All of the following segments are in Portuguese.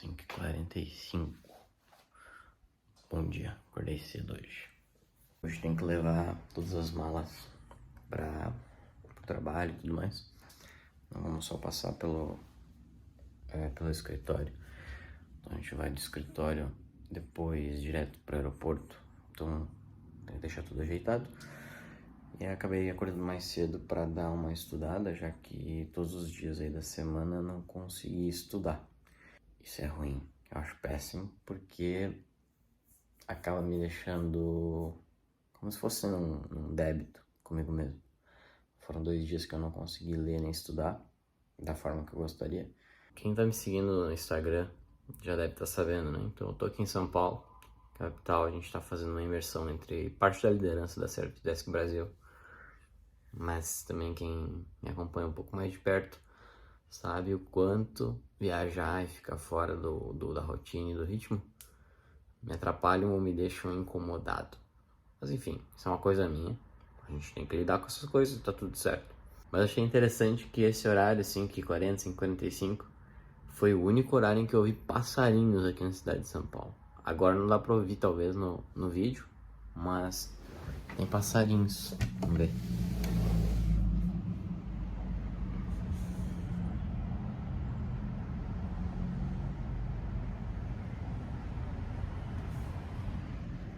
5h45. Bom dia, acordei cedo hoje. Hoje tem que levar todas as malas para o trabalho e tudo mais. Não vamos só passar pelo escritório. Então a gente vai do escritório depois direto para o aeroporto. Então tem que deixar tudo ajeitado. E aí acabei acordando mais cedo para dar uma estudada, já que todos os dias aí da semana eu não consegui estudar. Isso é ruim, eu acho péssimo, porque acaba me deixando como se fosse um débito comigo mesmo. Foram 2 dias que eu não consegui ler nem estudar da forma que eu gostaria. Quem tá me seguindo no Instagram já deve estar sabendo, né? Então eu tô aqui em São Paulo, capital. A gente tá fazendo uma imersão entre parte da liderança da Servidesk Brasil, mas também quem me acompanha um pouco mais de perto sabe o quanto viajar e ficar fora da rotina e do ritmo me atrapalham ou me deixam incomodado. Mas enfim, isso é uma coisa minha. A gente tem que lidar com essas coisas e tá tudo certo. Mas achei interessante que esse horário, 5h40, 5h45, foi o único horário em que eu ouvi passarinhos aqui na cidade de São Paulo. Agora não dá pra ouvir talvez no vídeo, mas tem passarinhos. Vamos ver.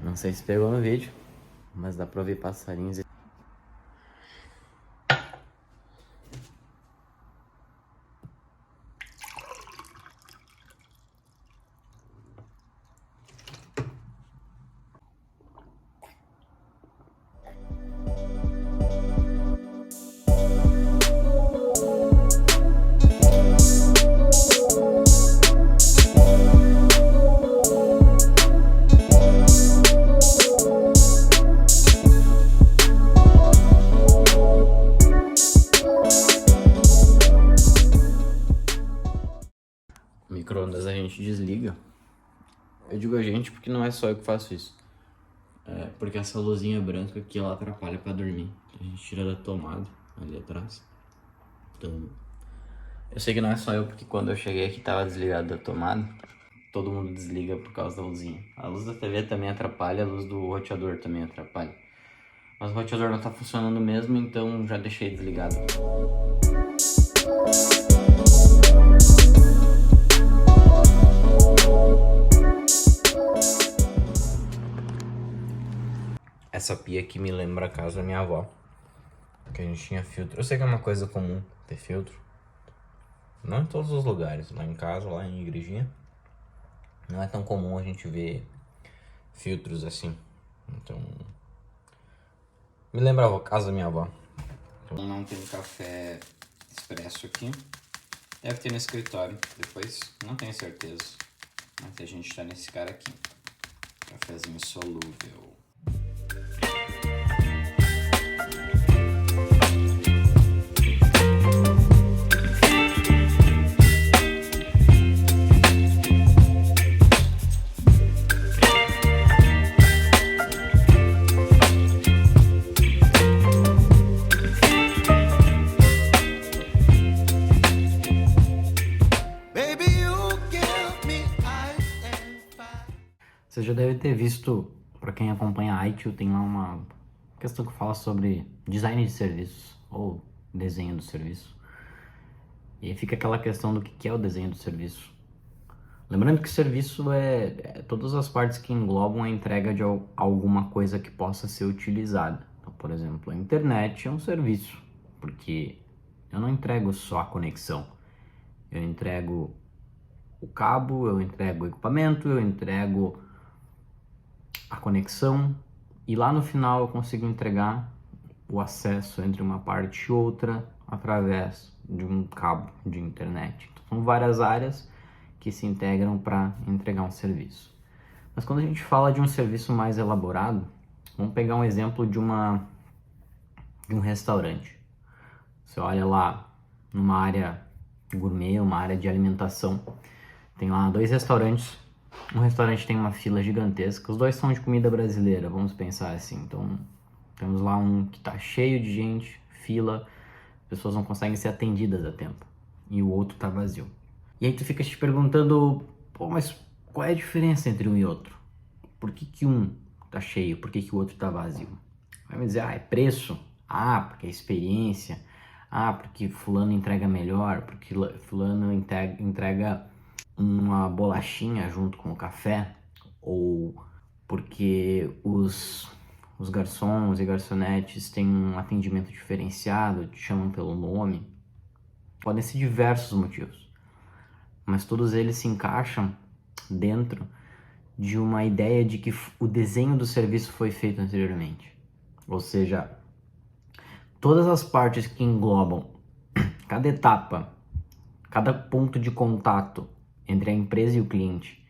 Não sei se pegou no vídeo, mas dá pra ouvir passarinhos. Micro-ondas a gente desliga. Eu digo a gente porque não é só eu que faço isso. Porque essa luzinha branca aqui ela atrapalha pra dormir. A gente tira da tomada ali atrás. Então, eu sei que não é só eu, porque quando eu cheguei aqui tava desligado da tomada. Todo mundo desliga por causa da luzinha. A luz da TV também atrapalha, a luz do roteador também atrapalha. Mas o roteador não tá funcionando mesmo, então já deixei desligado. Essa pia aqui me lembra a casa da minha avó, que a gente tinha filtro. Eu sei que é uma coisa comum ter filtro, não em todos os lugares. Lá em casa, lá em igrejinha, não é tão comum a gente ver filtros assim. Então, me lembra a casa da minha avó. Não tem café expresso aqui. Deve ter no escritório, depois não tenho certeza. Mas a gente tá nesse cara aqui. Cafezinho solúvel. Você já deve ter visto, para quem acompanha a ITU, tem lá uma questão que fala sobre design de serviços ou desenho do serviço. E aí fica aquela questão do que é o desenho do serviço. Lembrando que serviço é todas as partes que englobam a entrega de alguma coisa que possa ser utilizada. Então, por exemplo, a internet é um serviço, porque eu não entrego só a conexão. Eu entrego o cabo, eu entrego o equipamento, eu entrego a conexão, e lá no final eu consigo entregar o acesso entre uma parte e outra através de um cabo de internet. Então, são várias áreas que se integram para entregar um serviço. Mas quando a gente fala de um serviço mais elaborado, vamos pegar um exemplo de um restaurante. Você olha lá numa área gourmet, uma área de alimentação, tem lá 2 restaurantes. Um restaurante tem uma fila gigantesca, os 2 são de comida brasileira, vamos pensar assim. Então, temos lá um que tá cheio de gente, fila, pessoas não conseguem ser atendidas a tempo. E o outro tá vazio. E aí tu fica te perguntando, Pô, mas qual é a diferença entre um e outro? Por que que um tá cheio? Por que que o outro tá vazio? Vai me dizer, é preço? Porque é experiência. Porque fulano entrega melhor. Porque fulano entrega uma bolachinha junto com o café. Ou porque os garçons e garçonetes têm um atendimento diferenciado, te chamam pelo nome. Podem ser diversos motivos, mas todos eles se encaixam dentro de uma ideia de que o desenho do serviço foi feito anteriormente. Ou seja, todas as partes que englobam cada etapa, cada ponto de contato entre a empresa e o cliente,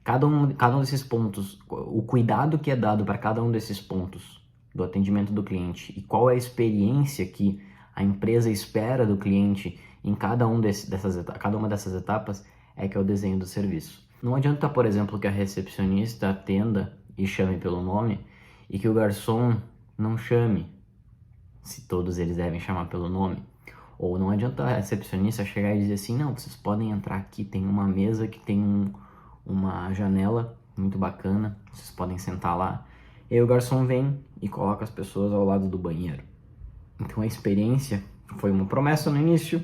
cada um desses pontos, o cuidado que é dado para cada um desses pontos do atendimento do cliente e qual é a experiência que a empresa espera do cliente em cada uma dessas etapas é que é o desenho do serviço. Não adianta, por exemplo, que a recepcionista atenda e chame pelo nome e que o garçom não chame, se todos eles devem chamar pelo nome. Ou não adianta a recepcionista chegar e dizer assim, não, vocês podem entrar aqui, tem uma mesa que tem uma janela muito bacana, vocês podem sentar lá. E aí o garçom vem e coloca as pessoas ao lado do banheiro. Então a experiência foi uma promessa no início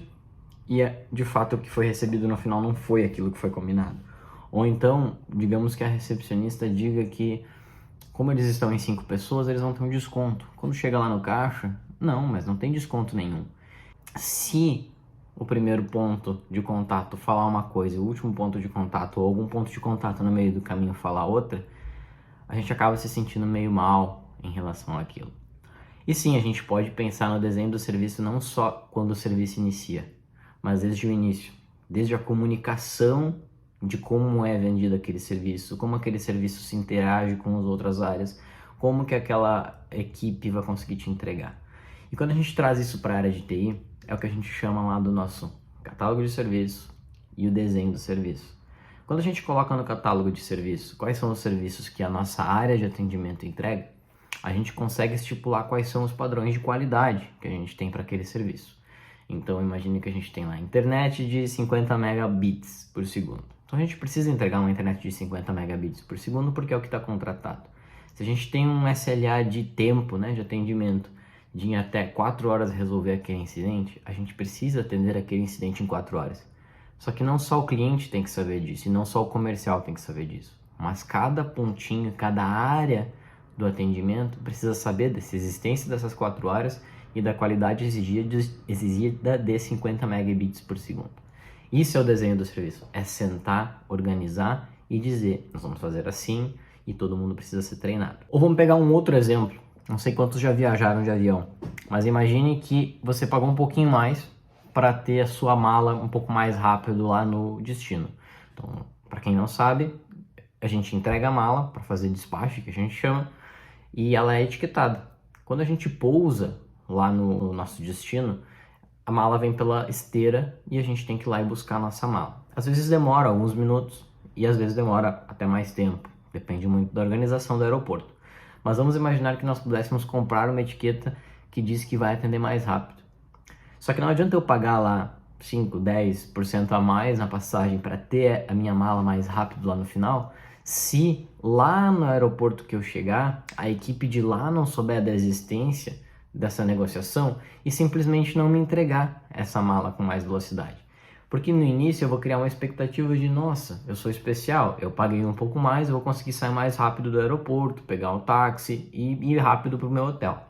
e de fato o que foi recebido no final não foi aquilo que foi combinado. Ou então, digamos que a recepcionista diga que como eles estão em 5 pessoas, eles vão ter um desconto. Quando chega lá no caixa, não, mas não tem desconto nenhum. Se o primeiro ponto de contato falar uma coisa e o último ponto de contato ou algum ponto de contato no meio do caminho falar outra, a gente acaba se sentindo meio mal em relação àquilo. E sim, a gente pode pensar no desenho do serviço não só quando o serviço inicia, mas desde o início, desde a comunicação de como é vendido aquele serviço, como aquele serviço se interage com as outras áreas, como que aquela equipe vai conseguir te entregar. E quando a gente traz isso para a área de TI, é o que a gente chama lá do nosso catálogo de serviço e o desenho do serviço. Quando a gente coloca no catálogo de serviço quais são os serviços que a nossa área de atendimento entrega, a gente consegue estipular quais são os padrões de qualidade que a gente tem para aquele serviço. Então imagine que a gente tem lá internet de 50 megabits por segundo. Então a gente precisa entregar uma internet de 50 megabits por segundo porque é o que está contratado. Se a gente tem um SLA de tempo, de atendimento, de em até 4 horas resolver aquele incidente, a gente precisa atender aquele incidente em 4 horas. Só que não só o cliente tem que saber disso, e não só o comercial tem que saber disso, mas cada pontinho, cada área do atendimento precisa saber dessa existência dessas 4 horas e da qualidade exigida de 50 megabits por segundo. Isso é o desenho do serviço, é sentar, organizar e dizer, nós vamos fazer assim e todo mundo precisa ser treinado. Ou vamos pegar um outro exemplo, não sei quantos já viajaram de avião, mas imagine que você pagou um pouquinho mais para ter a sua mala um pouco mais rápido lá no destino. Então, para quem não sabe, a gente entrega a mala para fazer despacho, que a gente chama, e ela é etiquetada. Quando a gente pousa lá no nosso destino, a mala vem pela esteira e a gente tem que ir lá e buscar a nossa mala. Às vezes demora alguns minutos e às vezes demora até mais tempo, depende muito da organização do aeroporto. Mas vamos imaginar que nós pudéssemos comprar uma etiqueta que diz que vai atender mais rápido. Só que não adianta eu pagar lá 5, 10% a mais na passagem para ter a minha mala mais rápido lá no final, se lá no aeroporto que eu chegar, a equipe de lá não souber da existência dessa negociação e simplesmente não me entregar essa mala com mais velocidade. Porque no início eu vou criar uma expectativa de, nossa, eu sou especial, eu paguei um pouco mais, eu vou conseguir sair mais rápido do aeroporto, pegar um táxi e ir rápido para o meu hotel.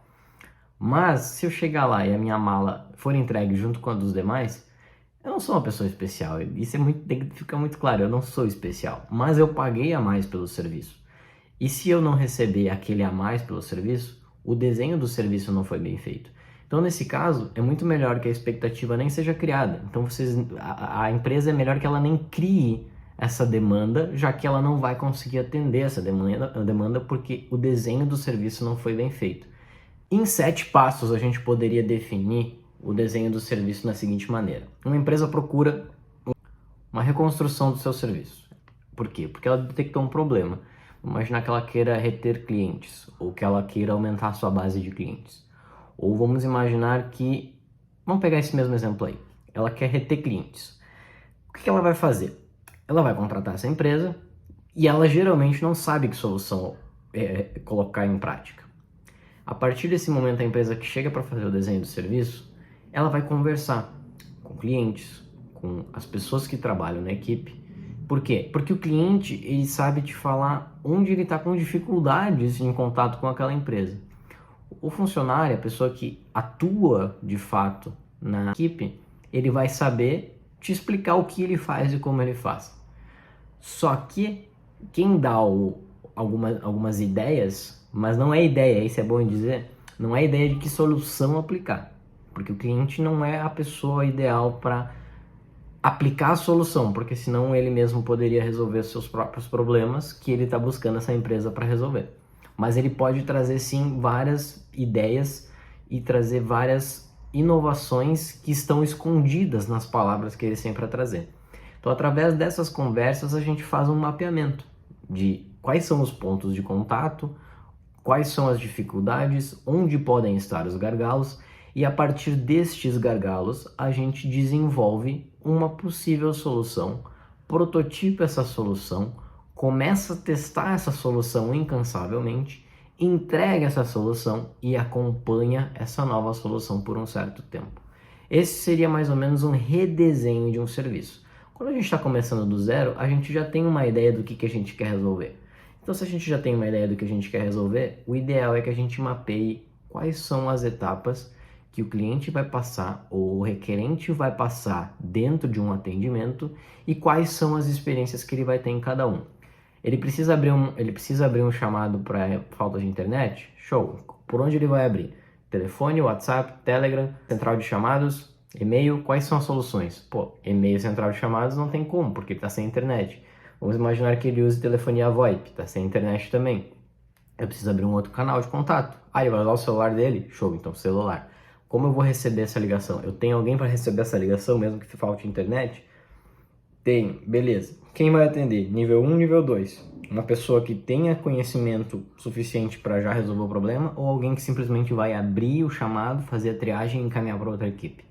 Mas se eu chegar lá e a minha mala for entregue junto com a dos demais, eu não sou uma pessoa especial. Isso tem que ficar muito claro, eu não sou especial, mas eu paguei a mais pelo serviço. E se eu não receber aquele a mais pelo serviço, o desenho do serviço não foi bem feito. Então, nesse caso, é muito melhor que a expectativa nem seja criada. Então, a empresa é melhor que ela nem crie essa demanda, já que ela não vai conseguir atender essa demanda porque o desenho do serviço não foi bem feito. Em 7 passos, a gente poderia definir o desenho do serviço da seguinte maneira. Uma empresa procura uma reconstrução do seu serviço. Por quê? Porque ela detectou um problema. Vamos imaginar que ela queira reter clientes, ou que ela queira aumentar a sua base de clientes. Ou vamos imaginar que, vamos pegar esse mesmo exemplo aí, ela quer reter clientes. O que ela vai fazer? ela vai contratar essa empresa e ela geralmente não sabe que solução colocar em prática. A partir desse momento, a empresa que chega para fazer o desenho do serviço, ela vai conversar com clientes, com as pessoas que trabalham na equipe. Por quê? Porque o cliente, ele sabe te falar onde ele está com dificuldades em contato com aquela empresa. O funcionário, a pessoa que atua de fato na equipe, ele vai saber te explicar o que ele faz e como ele faz. Só que quem dá algumas ideias, mas não é ideia, isso é bom dizer, não é ideia de que solução aplicar, porque o cliente não é a pessoa ideal para aplicar a solução, porque senão ele mesmo poderia resolver seus próprios problemas que ele está buscando essa empresa para resolver. Mas ele pode trazer sim várias ideias e trazer várias inovações que estão escondidas nas palavras que ele sempre vai trazer. Então, através dessas conversas, a gente faz um mapeamento de quais são os pontos de contato, quais são as dificuldades, onde podem estar os gargalos, e a partir destes gargalos, a gente desenvolve uma possível solução, prototipa essa solução, começa a testar essa solução incansavelmente, entrega essa solução e acompanha essa nova solução por um certo tempo. Esse seria mais ou menos um redesenho de um serviço. Quando a gente está começando do zero, a gente já tem uma ideia do que a gente quer resolver. Então, se a gente já tem uma ideia do que a gente quer resolver, o ideal é que a gente mapeie quais são as etapas que o cliente vai passar ou o requerente vai passar dentro de um atendimento e quais são as experiências que ele vai ter em cada um. Ele precisa abrir um chamado para falta de internet? Show! Por onde ele vai abrir? Telefone, WhatsApp, Telegram, central de chamados, e-mail, quais são as soluções? Pô, e-mail, central de chamados não tem como, porque ele está sem internet. Vamos imaginar que ele use telefonia VoIP, está sem internet também. Eu preciso abrir um outro canal de contato. Ele vai usar o celular dele? Show, então celular. Como eu vou receber essa ligação? Eu tenho alguém para receber essa ligação, mesmo que falte internet? Tenho, beleza. Quem vai atender? Nível 1, nível 2. Uma pessoa que tenha conhecimento suficiente para já resolver o problema ou alguém que simplesmente vai abrir o chamado, fazer a triagem e encaminhar para outra equipe?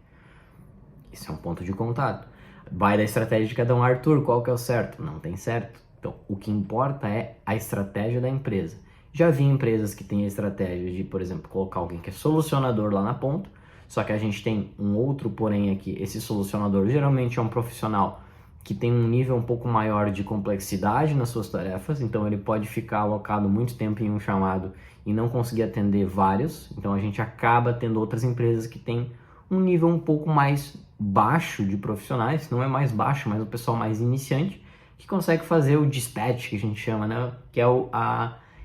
Esse é um ponto de contato. Vai da estratégia de cada um. Arthur, qual que é o certo? Não tem certo. Então, o que importa é a estratégia da empresa. Já vi empresas que têm a estratégia de, por exemplo, colocar alguém que é solucionador lá na ponta, só que a gente tem um outro porém aqui. Esse solucionador geralmente é um profissional que tem um nível um pouco maior de complexidade nas suas tarefas, então ele pode ficar alocado muito tempo em um chamado e não conseguir atender vários. Então a gente acaba tendo outras empresas que têm um nível um pouco mais baixo de profissionais, não é mais baixo, mas o pessoal mais iniciante, que consegue fazer o dispatch, que a gente chama, né? Que é o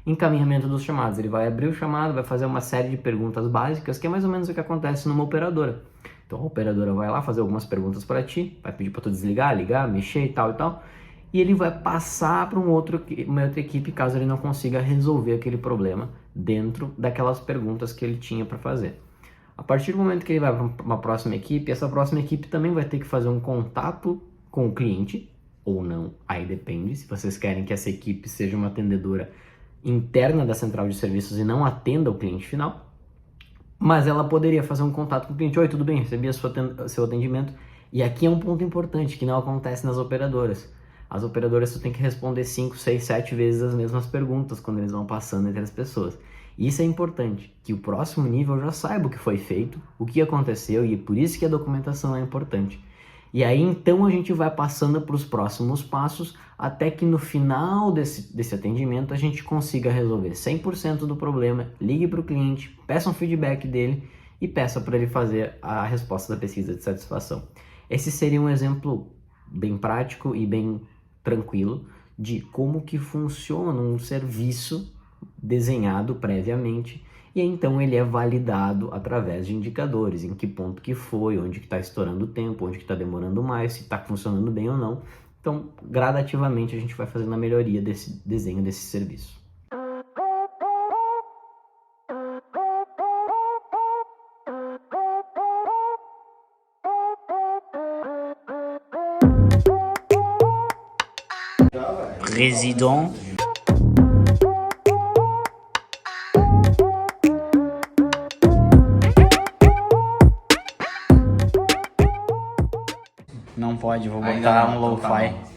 encaminhamento dos chamados. Ele vai abrir o chamado, vai fazer uma série de perguntas básicas, que é mais ou menos o que acontece numa operadora. Então a operadora vai lá fazer algumas perguntas para ti, vai pedir para tu desligar, ligar, mexer e tal, e ele vai passar para uma outra equipe caso ele não consiga resolver aquele problema dentro daquelas perguntas que ele tinha para fazer. A partir do momento que ele vai para uma próxima equipe, essa próxima equipe também vai ter que fazer um contato com o cliente, ou não, aí depende, se vocês querem que essa equipe seja uma atendedora interna da central de serviços e não atenda o cliente final, mas ela poderia fazer um contato com o cliente. Oi, tudo bem? Recebi seu atendimento. E aqui é um ponto importante que não acontece nas operadoras. As operadoras só tem que responder 5, 6, 7 vezes as mesmas perguntas quando eles vão passando entre as pessoas. E isso é importante, que o próximo nível já saiba o que foi feito, o que aconteceu, e por isso que a documentação é importante. E aí então a gente vai passando para os próximos passos até que no final desse atendimento a gente consiga resolver 100% do problema, ligue para o cliente, peça um feedback dele e peça para ele fazer a resposta da pesquisa de satisfação. Esse seria um exemplo bem prático e bem tranquilo de como que funciona um serviço desenhado previamente e então ele é validado através de indicadores, em que ponto que foi, onde que está estourando o tempo, onde que está demorando mais, se está funcionando bem ou não. Então, gradativamente a gente vai fazendo a melhoria desse desenho desse serviço. Président. Não pode, vou botar um lo-fi.